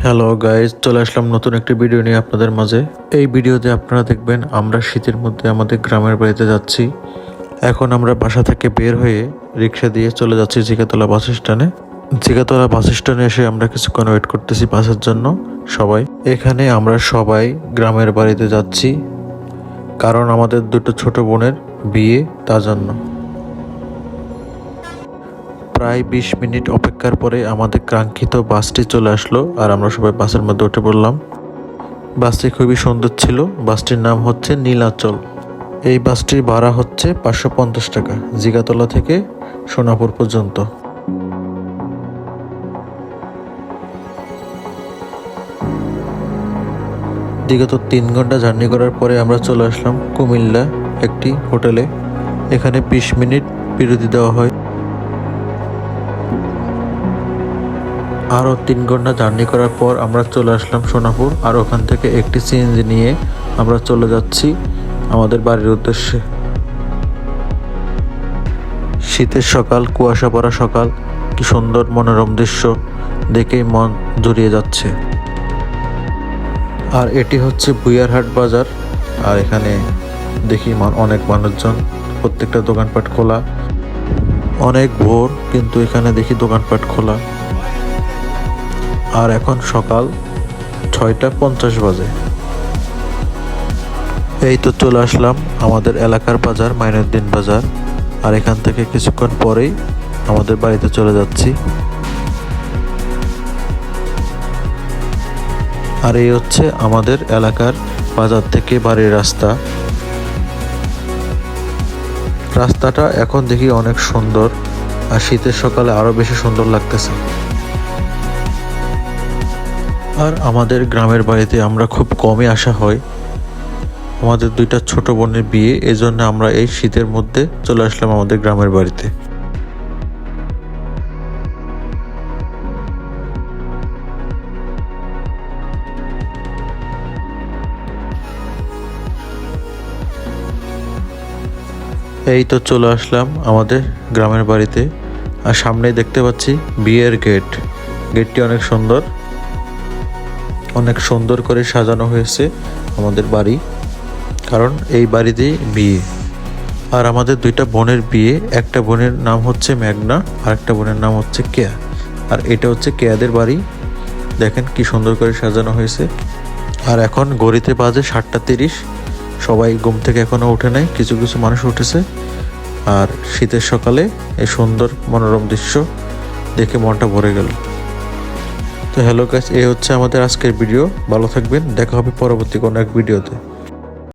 Hello guys, চলে আসলাম নতুন একটি ভিডিও নিয়ে আপনাদের মাঝে। এই ভিডিওতে আপনারা দেখবেন আমরা শীতের মধ্যে আমাদের গ্রামের বাড়িতে যাচ্ছি। এখন আমরা বাসা থেকে বের হয়ে রিক্সা দিয়ে চলে যাচ্ছি জিগাতলা বাস স্ট্যান্ডে। জিগাতলা বাস স্ট্যান্ডে এসে আমরা কিছুক্ষণ ওয়েট করতেছি বাসের জন্য। এখানে আমরা সবাই গ্রামের বাড়িতে যাচ্ছি, কারণ আমাদের দুটো ছোট বোনের বিয়ে, তার জন্য। প্রায় 20 মিনিট অপেক্ষার পরে আমাদের কাঙ্ক্ষিত বাসটি চলে আসলো, আর আমরা সবাই বাসের মধ্যে উঠে পড়লাম। বাসটি খুবই সুন্দর ছিল। বাসটির নাম হচ্ছে নীলাচল। এই বাসটির ভাড়া হচ্ছে 550 টাকা, জিগাতলা থেকে সোনাপুর পর্যন্ত। বিগত 3 ঘন্টা জার্নি করার পরে আমরা চলে আসলাম কুমিল্লা একটি হোটেলে। এখানে 20 মিনিট বিরতি দেওয়া হয়। আরও 3 ঘন্টা জার্নি করার পর আমরা চলে আসলাম সোনাপুর, আর ওখান থেকে একটি সিএনজি নিয়ে আমরা চলে যাচ্ছি আমাদের বাড়ির উদ্দেশ্যে। শীতের সকাল, কুয়াশা পড়া সকাল, কি সুন্দর মনোরম দৃশ্য দেখেই মন জুড়িয়ে যাচ্ছে। আর এটি হচ্ছে বুইয়ারহাট বাজার। আর এখানে দেখি অনেক মানুষজন, প্রত্যেকটা দোকানপাট খোলা। অনেক ভোর, কিন্তু এখানে দেখি দোকানপাট খোলা। আর এখন সকাল 6:50 বাজে। এই তো চলে আসলাম আমাদের এলাকার বাজার, মাইনুদ্দিন বাজার। আর এখান থেকে কিছুক্ষণ পরেই আমাদের বাড়িতে চলে যাচ্ছি। আর এই হচ্ছে আমাদের এলাকার বাজার থেকে বাড়ির রাস্তা। রাস্তাটা এখন দেখি অনেক সুন্দর, আর শীতের সকালে আরো বেশি সুন্দর লাগতেছে। আর আমাদের গ্রামের বাড়িতে আমরা খুব কমই আসা হয়। আমাদের 2টা ছোট বোনের বিয়ে, এজন্য আমরা এই শীতের মধ্যে চলে আসলাম আমাদের গ্রামের বাড়িতে। এই তো চলে আসলাম আমাদের গ্রামের বাড়িতে। আর সামনেই দেখতে পাচ্ছি বিয়ের গেট। গেটটি অনেক সুন্দর, অনেক সুন্দর করে সাজানো হয়েছে আমাদের বাড়ি, কারণ এই বাড়িতেই বিয়ে। আর আমাদের 2টা বোনের বিয়ে। একটা বোনের নাম হচ্ছে মেঘনা, আর একটা বোনের নাম হচ্ছে কেয়া। আর এটা হচ্ছে কেয়াদের বাড়ি। দেখেন কি সুন্দর করে সাজানো হয়েছে। আর এখন ঘড়িতে বাজে 7:30। সবাই ঘুম থেকে এখনো উঠে নাই, কিছু কিছু মানুষ উঠেছে। আর শীতের সকালে এই সুন্দর মনোরম দৃশ্য দেখে মনটা ভরে গেল। তো হ্যালো গাইস, এই হচ্ছে আমাদের আজকের ভিডিও। ভালো থাকবেন, দেখা হবে পরবর্তী কোনো এক ভিডিওতে।